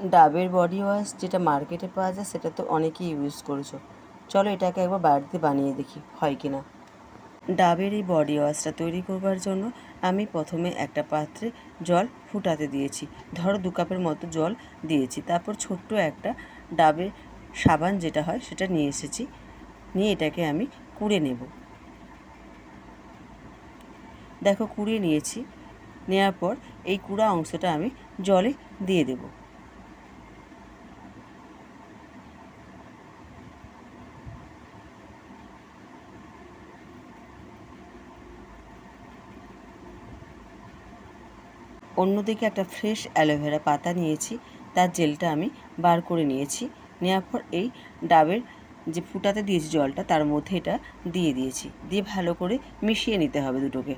ডাবের body wash যেটা মার্কেটে পাওয়া যায় সেটা তো অনেকেই ইউজ করেছো। চলো এটাকে একবার বাড়িতে বানিয়ে দেখি হয় কি না। ডাবের এই বডি ওয়াশটা তৈরি করবার জন্য আমি প্রথমে একটা পাত্রে জল ফুটাতে দিয়েছি। ধরো 2 কাপের মতো জল দিয়েছি। তারপর ছোট্ট একটা ডাবের সাবান যেটা হয় সেটা নিয়ে এসেছি। নিয়ে এটাকে আমি কুড়ে নেব। দেখো কুড়িয়ে নিয়েছি। নেওয়ার পর এই কুড়া অংশটা আমি জলে দিয়ে দেব। অন্যদিকে একটা ফ্রেশ অ্যালোভেরা পাতা নিয়েছি, তার জেলটা আমি বার করে নিয়েছি। নেওয়ার পর এই ডাবের যে ফুটাতে দিয়েছি জলটা তার মধ্যে এটা দিয়ে দিয়েছি। দিয়ে ভালো করে মিশিয়ে নিতে হবে দুটোকে।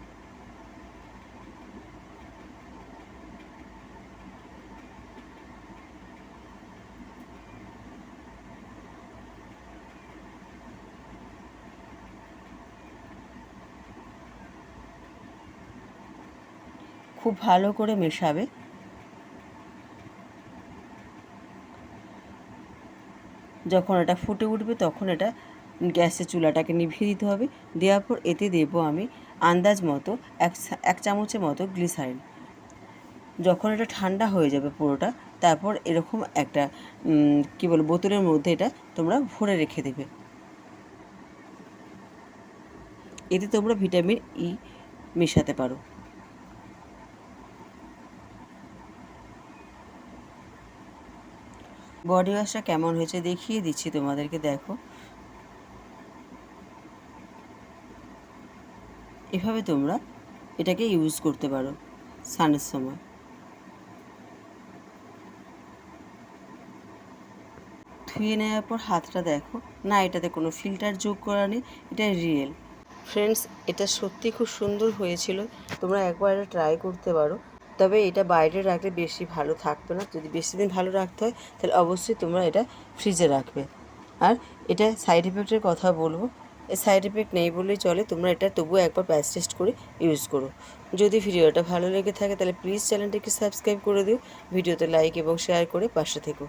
খুব ভালো করে মেশাবে। যখন এটা ফুটে উঠবে তখন এটা গ্যাসের চুলাটাকে নিভিয়ে দিতে হবে। দেওয়ার পর এতে দেবো আমি আন্দাজ মতো এক চামচের মতো গ্লিসারিন। যখন এটা ঠান্ডা হয়ে যাবে পুরোটা, তারপর এরকম একটা কী বলে বোতলের মধ্যে এটা তোমরা ভরে রেখে দেবে। এতে তোমরা ভিটামিন ই মেশাতে পারো। বডি ওয়াশটা কেমন হয়েছে দেখিয়ে দিচ্ছি তোমাদেরকে, দেখো। এভাবে তোমরা এটাকে ইউজ করতে পারো স্নানের সময়। ধুয়ে নেওয়ার পর হাতটা দেখো, না এটাতে কোনো ফিল্টার যোগ করা নেই, এটা রিয়েল। ফ্রেন্ডস, এটা সত্যি খুব সুন্দর হয়েছিল। তোমরা একবার এটা ট্রাই করতে পারো। তবে এটা বাইরে রাখলে বেশি ভালো থাকবে না। যদি বেশি দিন ভালো রাখতে হয় তাহলে অবশ্যই তোমরা এটা ফ্রিজে রাখবে। আর এটা সাইড এফেক্টের কথা বলবো, এই সাইড এফেক্ট নেই বললেই চলে। তোমরা এটা তবুও একবার প্যাচ টেস্ট করে ইউজ করো। যদি ভিডিওটা ভালো লেগে থাকে তাহলে প্লিজ চ্যানেলটিকে সাবস্ক্রাইব করে দিও। ভিডিওতে লাইক এবং শেয়ার করে পাশে থেকো।